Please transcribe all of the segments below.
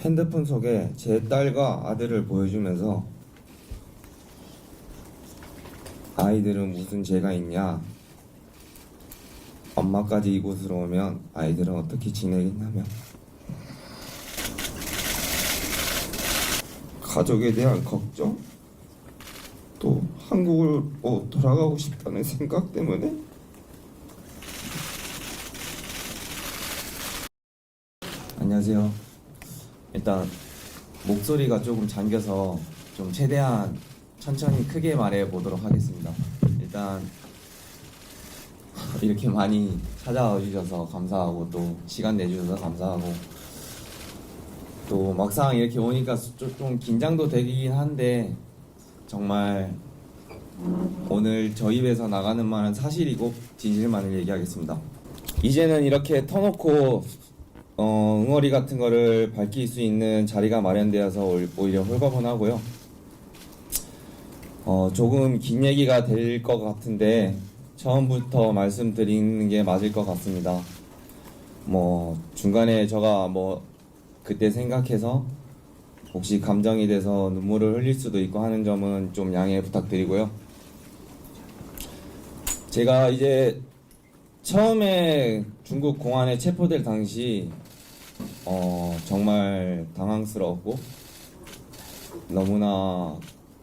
핸드폰 속에 제 딸과 아들을 보여주면서 아이들은 무슨 죄가 있냐, 엄마까지 이곳으로 오면 아이들은 어떻게 지내겠냐며 가족에 대한 걱정, 또 한국으로 돌아가고 싶다는 생각 때문에 안녕하세요. 일단 목소리가 조금 잠겨서 좀 최대한 천천히 크게 말해 보도록 하겠습니다. 일단 이렇게 많이 찾아와 주셔서 감사하고, 또 시간 내주셔서 감사하고, 또 막상 이렇게 오니까 좀 긴장도 되긴 한데, 정말 오늘 저 입에서 나가는 말은 사실이고 진실만을 얘기하겠습니다. 이제는 이렇게 터놓고 응어리 같은 거를 밝힐 수 있는 자리가 마련되어서 오히려 홀가분하고요. 조금 긴 얘기가 될 것 같은데 처음부터 말씀드리는 게 맞을 것 같습니다. 중간에 제가 그때 생각해서 혹시 감정이 돼서 눈물을 흘릴 수도 있고 하는 점은 좀 양해 부탁드리고요. 제가 이제 처음에 중국 공안에 체포될 당시 정말 당황스러웠고 너무나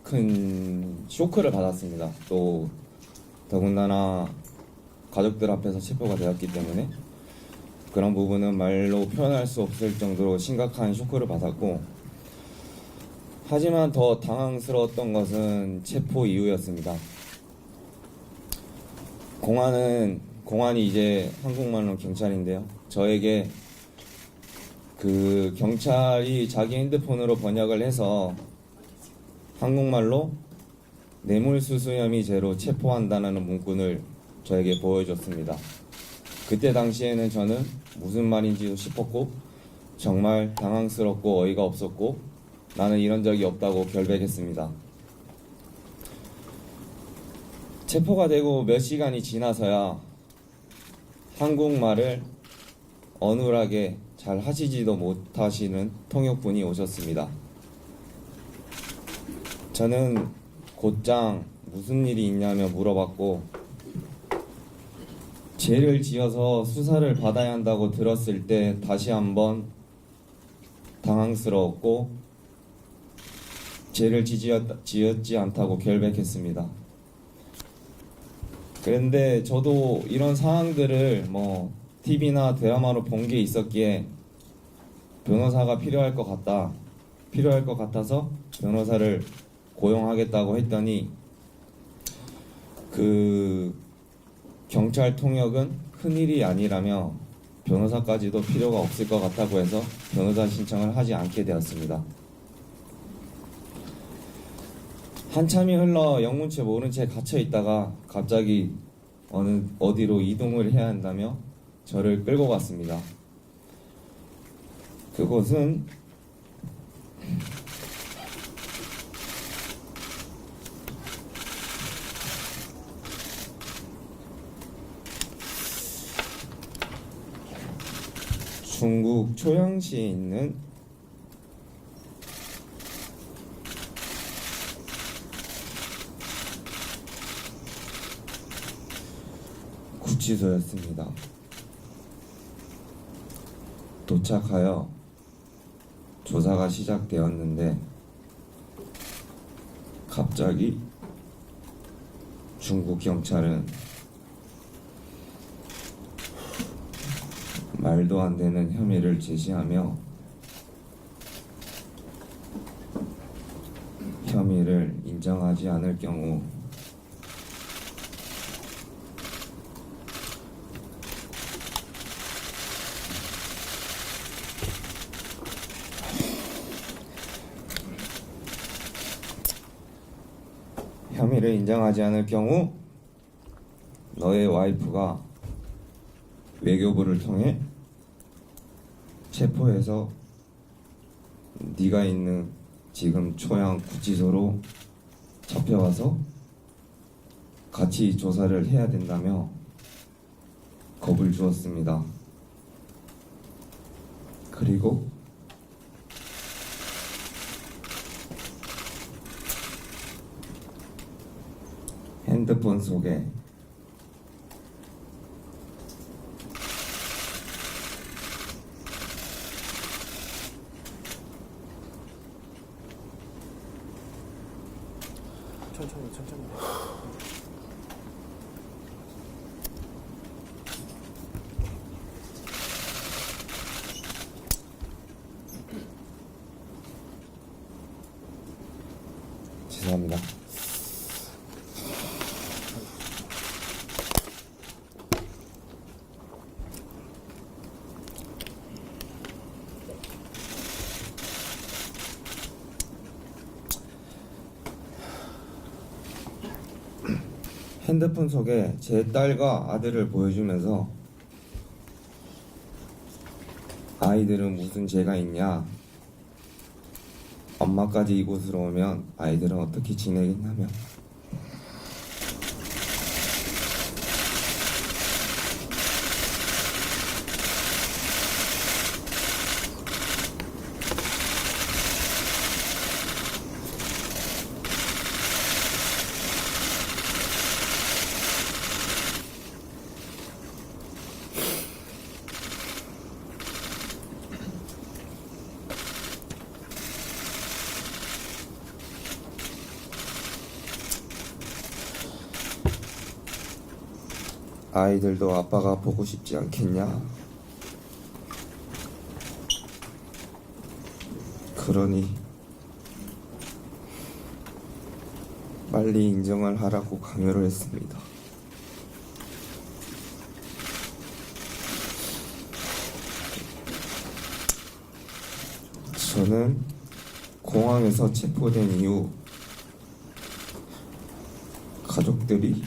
큰 쇼크를 받았습니다. 또 더군다나 가족들 앞에서 체포가 되었기 때문에 그런 부분은 말로 표현할 수 없을 정도로 심각한 쇼크를 받았고, 하지만 더 당황스러웠던 것은 체포 이후였습니다. 공안이 이제 한국말로 경찰인데요, 저에게 그 경찰이 자기 핸드폰으로 번역을 해서 한국말로 뇌물수수 혐의죄로 체포한다는 문구를 저에게 보여줬습니다. 그때 당시에는 저는 무슨 말인지도 싶었고 정말 당황스럽고 어이가 없었고 나는 이런 적이 없다고 결백했습니다. 체포가 되고 몇 시간이 지나서야 한국말을 어눌하게 잘 하시지도 못하시는 통역분이 오셨습니다. 저는 곧장 무슨 일이 있냐며 물어봤고, 죄를 지어서 수사를 받아야 한다고 들었을 때 다시 한번 당황스러웠고 죄를 지었지 않다고 결백했습니다. 그런데 저도 이런 상황들을 TV나 드라마로 본 게 있었기에 변호사가 필요할 것 같아서 변호사를 고용하겠다고 했더니 그 경찰 통역은 큰일이 아니라며 변호사까지도 필요가 없을 것 같다고 해서 변호사 신청을 하지 않게 되었습니다. 한참이 흘러 영문채 모른 채 갇혀 있다가 갑자기 어디로 이동을 해야 한다며 저를 끌고 갔습니다. 그곳은 중국 초양시에 있는 구치소였습니다. 도착하여 조사가 시작되었는데 갑자기 중국 경찰은 말도 안 되는 혐의를 제시하며 혐의를 인정하지 않을 경우 너의 와이프가 외교부를 통해 체포해서 네가 있는 지금 초양 구치소로 잡혀와서 같이 조사를 해야 된다며 겁을 주었습니다. 그리고 핸드폰 속에 천천히. 죄송합니다. 핸드폰 속에 제 딸과 아들을 보여주면서 아이들은 무슨 죄가 있냐? 엄마까지 이곳으로 오면 아이들은 어떻게 지내겠냐며 아이들도 아빠가 보고 싶지 않겠냐? 그러니 빨리 인정을 하라고 강요를 했습니다. 저는 공항에서 체포된 이후 가족들이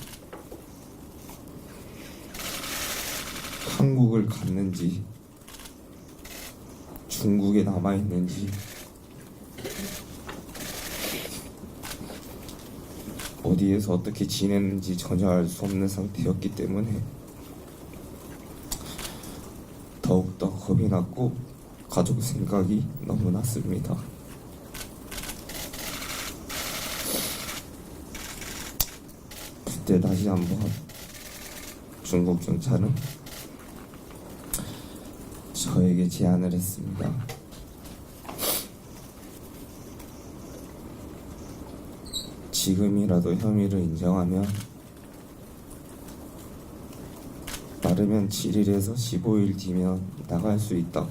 한국을 갔는지 중국에 남아있는지 어디에서 어떻게 지냈는지 전혀 알 수 없는 상태였기 때문에 더욱더 겁이 났고 가족 생각이 너무 났습니다. 그때 다시 한번 중국 경찰은 저에게 제안을 했습니다. 지금이라도 혐의를 인정하면 빠르면 7일에서 15일 뒤면 나갈 수 있다고.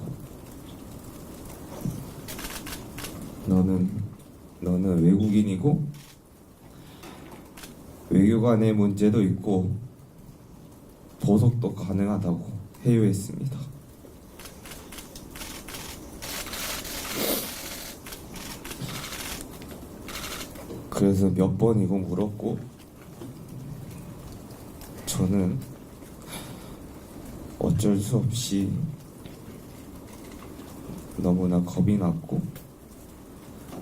너는 외국인이고 외교관의 문제도 있고 보석도 가능하다고 회유했습니다. 그래서 몇 번이고 물었고 저는 어쩔 수 없이 너무나 겁이 났고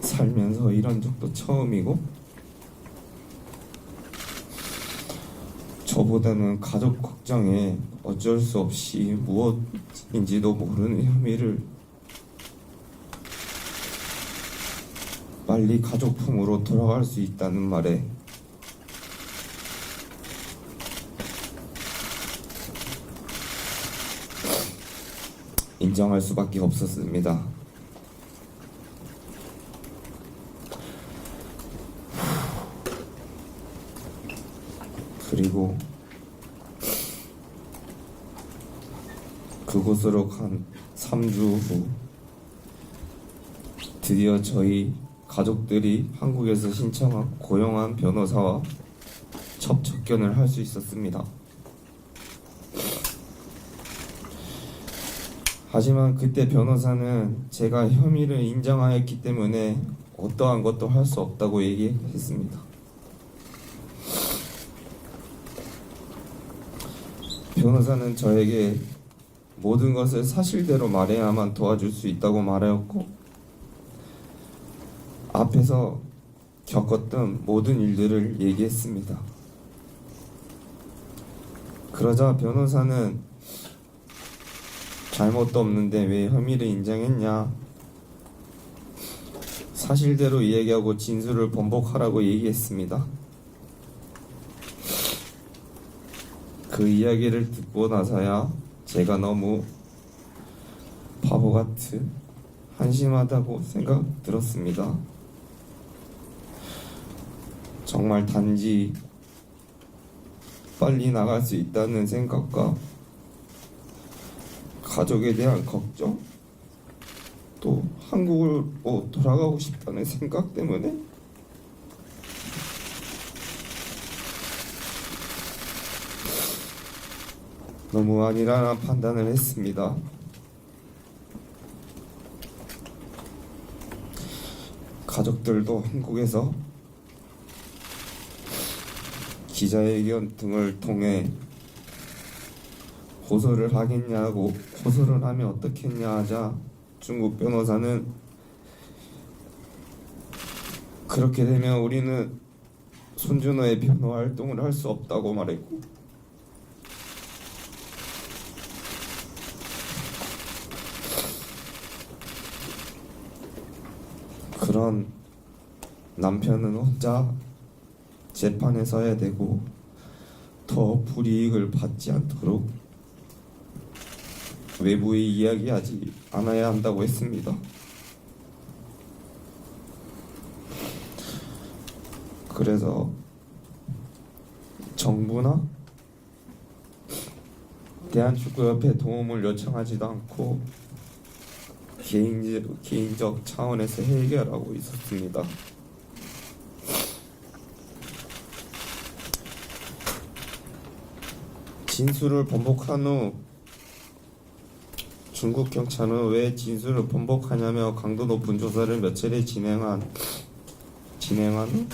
살면서 이런 적도 처음이고 저보다는 가족 걱정에 어쩔 수 없이 무엇인지도 모르는 혐의를 빨리 가족 품으로 돌아갈 수 있다는 말에 인정할 수밖에 없었습니다. 그리고 그곳으로 간 3주 후 드디어 저희 가족들이 한국에서 신청한 고용한 변호사와 접촉견을 할 수 있었습니다. 하지만 그때 변호사는 제가 혐의를 인정하였기 때문에 어떠한 것도 할 수 없다고 얘기했습니다. 변호사는 저에게 모든 것을 사실대로 말해야만 도와줄 수 있다고 말하였고 앞에서 겪었던 모든 일들을 얘기했습니다. 그러자 변호사는 잘못도 없는데 왜 혐의를 인정했냐? 사실대로 이야기하고 진술을 번복하라고 얘기했습니다. 그 이야기를 듣고 나서야 제가 너무 바보 같은 한심하다고 생각 들었습니다. 정말 단지 빨리 나갈 수 있다는 생각과 가족에 대한 걱정, 또 한국으로 돌아가고 싶다는 생각 때문에 너무 아니라는 판단을 했습니다. 가족들도 한국에서 기자회견 등을 통해 고소를 하겠냐고, 고소를 하면 어떻겠냐 하자 중국 변호사는 그렇게 되면 우리는 손준호의 변호 활동을 할 수 없다고 말했고, 그런 남편은 혼자 재판에 서야 되고 더 불이익을 받지 않도록 외부에 이야기하지 않아야 한다고 했습니다. 그래서 정부나 대한축구협회 도움을 요청하지도 않고 개인적 차원에서 해결하고 있었습니다. 진술을 번복한 후 중국 경찰은 왜 진술을 번복하냐며 강도 높은 조사를 몇 차례 진행한 후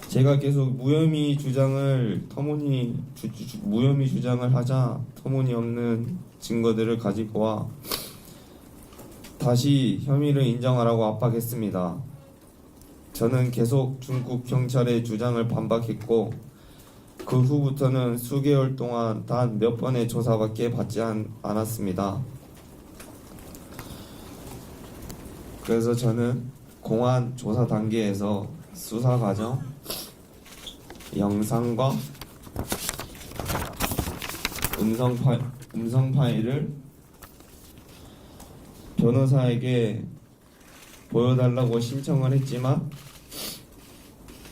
제가 계속 무혐의 주장을 하자 터무니없는 증거들을 가지고 와 다시 혐의를 인정하라고 압박했습니다. 저는 계속 중국 경찰의 주장을 반박했고 그 후부터는 수개월 동안 단 몇 번의 조사밖에 받지 않았습니다. 그래서 저는 공안 조사 단계에서 수사 과정, 영상과 음성 파일을 변호사에게 보여달라고 신청을 했지만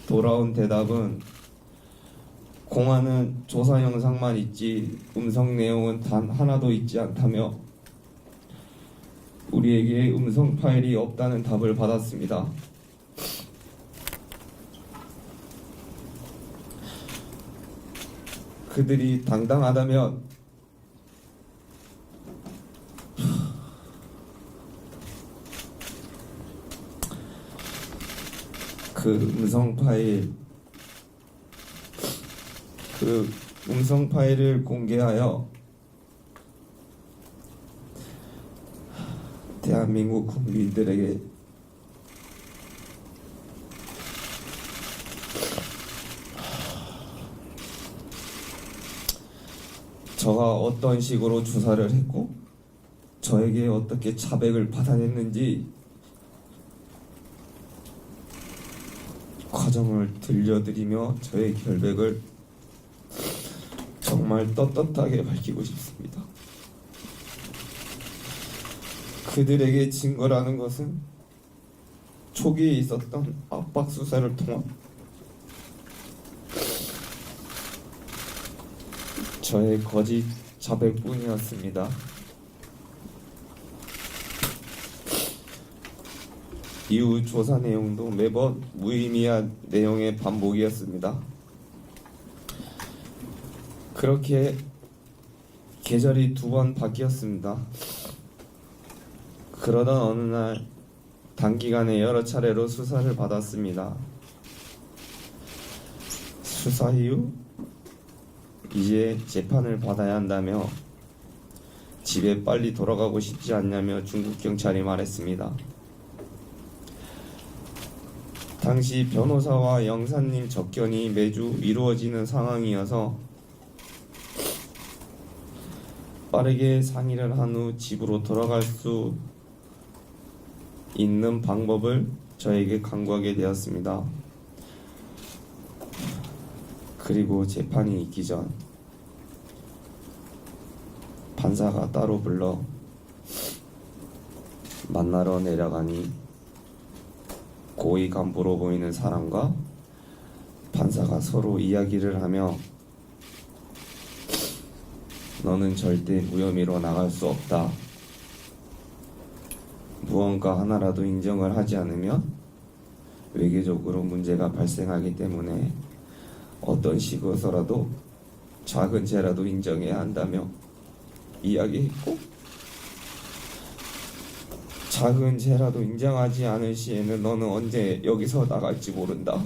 돌아온 대답은 공안은 조사 영상만 있지 음성 내용은 단 하나도 있지 않다며 우리에게 음성 파일이 없다는 답을 받았습니다. 그들이 당당하다면 그 음성 파일을 공개하여 대한민국 국민들에게 저가 어떤 식으로 주사를 했고 저에게 어떻게 자백을 받아냈는지 과정을 들려드리며 저의 결백을 정말 떳떳하게 밝히고 싶습니다. 그들에게 증거라는 것은 초기에 있었던 압박 수사를 통한 저의 거짓 자백뿐이었습니다. 이후 조사 내용도 매번 무의미한 내용의 반복이었습니다. 그렇게 계절이 2번 바뀌었습니다. 그러던 어느 날 단기간에 여러 차례로 수사를 받았습니다. 수사 이후 이제 재판을 받아야 한다며 집에 빨리 돌아가고 싶지 않냐며 중국 경찰이 말했습니다. 당시 변호사와 영사님 접견이 매주 이루어지는 상황이어서 빠르게 상의를 한 후 집으로 돌아갈 수 있는 방법을 저에게 강구하게 되었습니다. 그리고 재판이 있기 전 판사가 따로 불러 만나러 내려가니 고위 간부로 보이는 사람과 판사가 서로 이야기를 하며 너는 절대 무혐의로 나갈 수 없다. 무언가 하나라도 인정을 하지 않으면 외교적으로 문제가 발생하기 때문에 어떤 식으로서라도 작은 죄라도 인정해야 한다며 이야기했고, 작은 죄라도 인정하지 않을 시에는 너는 언제 여기서 나갈지 모른다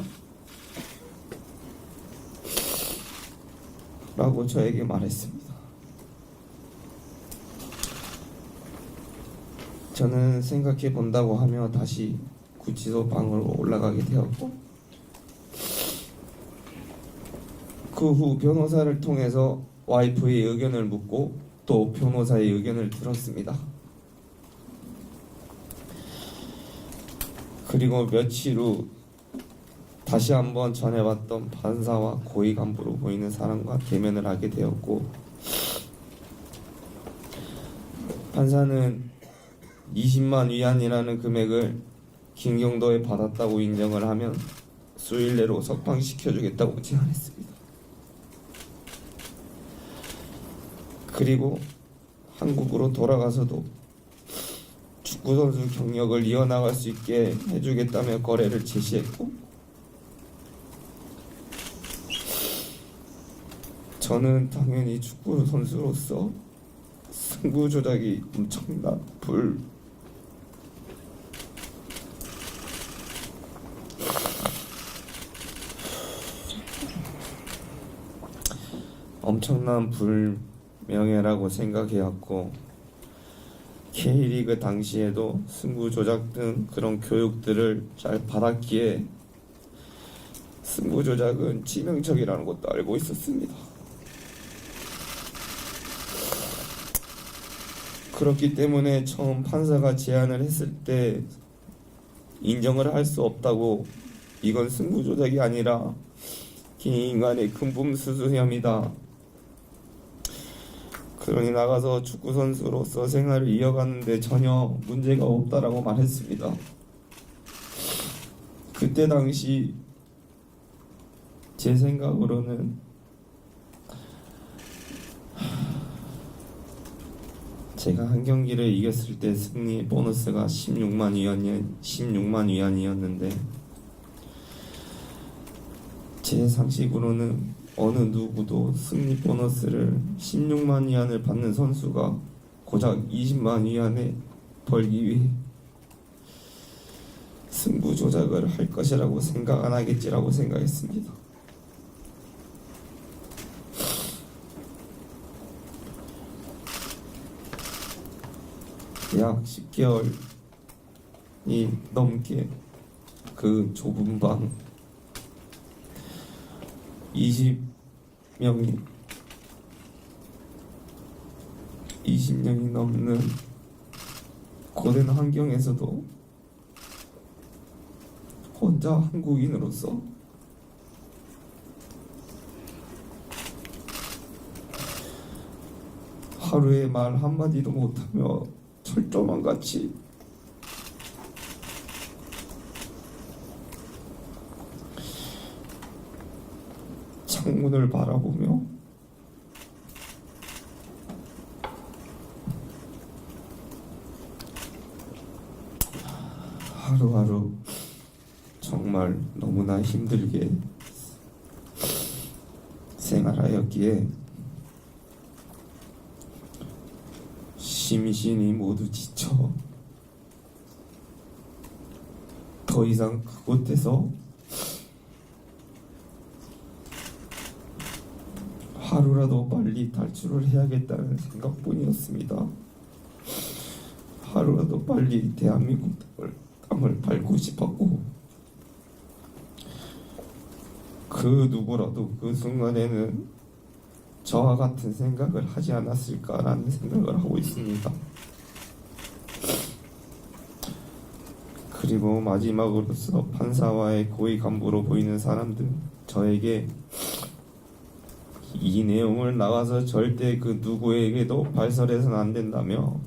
라고 저에게 말했습니다. 저는 생각해 본다고 하며 다시 구치소 방으로 올라가게 되었고, 그 후 변호사를 통해서 와이프의 의견을 묻고 또 변호사의 의견을 들었습니다. 그리고 며칠 후 다시 한번 전해봤던 판사와 고위 간부로 보이는 사람과 대면을 하게 되었고, 판사는 20만 위안이라는 금액을 김경도에 받았다고 인정을 하면 수일 내로 석방시켜주겠다고 제안했습니다. 그리고 한국으로 돌아가서도 축구선수 경력을 이어나갈 수 있게 해주겠다며 거래를 제시했고, 저는 당연히 축구선수로서 승부 조작이 엄청난 불명예라고 생각해왔고, K리그 당시에도 승부 조작 등 그런 교육들을 잘 받았기에 승부 조작은 치명적이라는 것도 알고 있었습니다. 그렇기 때문에 처음 판사가 제안을 했을 때 인정을 할 수 없다고, 이건 승부 조작이 아니라 개인 간의 금품수수 혐의다, 그러니 나가서 축구선수로서 생활을 이어가는데 전혀 문제가 없다라고 말했습니다. 그때 당시 제 생각으로는 제가 한 경기를 이겼을 때 승리 보너스가 16만 위안이었는데 제 상식으로는 어느 누구도 승리 보너스를 16만 위안을 받는 선수가 고작 20만 위안에 벌기 위해 승부 조작을 할 것이라고 생각 안 하겠지라고 생각했습니다. 약 10개월이 넘게 그 좁은 방 20명이 넘는 고된 환경에서도 혼자 한국인으로서 하루에 말 한마디도 못하며 철조망 같이 창문을 바라보며 하루하루 정말 너무나 힘들게 생활하였기에 심신이 모두 지쳐 더 이상 그곳에서 하루라도 빨리 탈출을 해야겠다는 생각뿐이었습니다. 하루라도 빨리 대한민국 땅을 밟고 싶었고, 그 누구라도 그 순간에는 저와 같은 생각을 하지 않았을까라는 생각을 하고 있습니다. 그리고 마지막으로서 판사와의 고위 간부로 보이는 사람들, 저에게 이 내용을 나가서 절대 그 누구에게도 발설해서는 안 된다며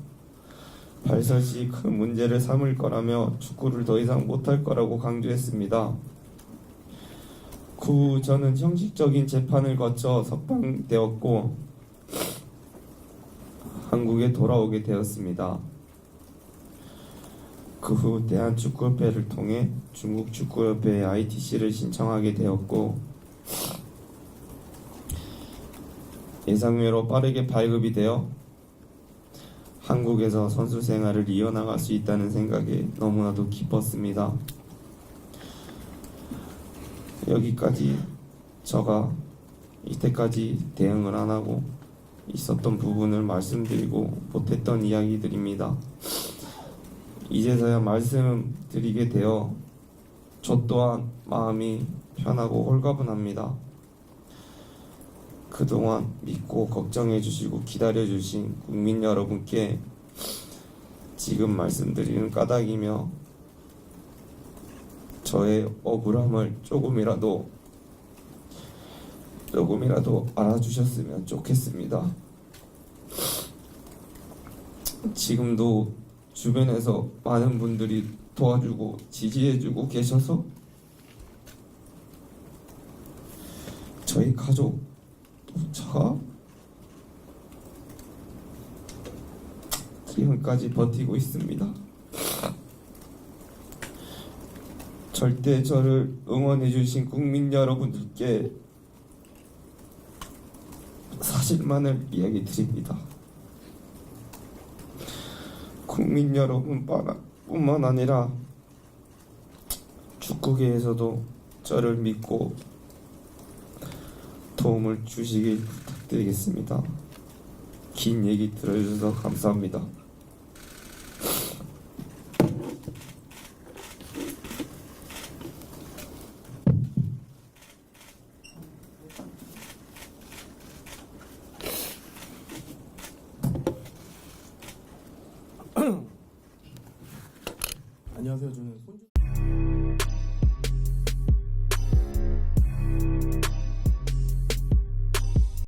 발설 시 큰 문제를 삼을 거라며 축구를 더 이상 못할 거라고 강조했습니다. 그 후 저는 형식적인 재판을 거쳐 석방되었고 한국에 돌아오게 되었습니다. 그 후 대한축구협회를 통해 중국 축구협회에 ITC를 신청하게 되었고 예상외로 빠르게 발급이 되어 한국에서 선수 생활을 이어나갈 수 있다는 생각에 너무나도 기뻤습니다. 여기까지 제가 이때까지 대응을 안 하고 있었던 부분을 말씀드리고 못했던 이야기들입니다. 이제서야 말씀드리게 되어 저 또한 마음이 편하고 홀가분합니다. 그동안 믿고 걱정해 주시고 기다려 주신 국민 여러분께 지금 말씀드리는 까닭이며 저의 억울함을 조금이라도 알아주셨으면 좋겠습니다. 지금도 주변에서 많은 분들이 도와주고 지지해주고 계셔서 저희 가족 또 제가 지금까지 버티고 있습니다. 절대 저를 응원해주신 국민 여러분들께 사실만을 이야기 드립니다. 국민 여러분뿐만 아니라 축구계에서도 저를 믿고 도움을 주시길 부탁드리겠습니다. 긴 얘기 들어주셔서 감사합니다. 안녕하세요. 저는 손주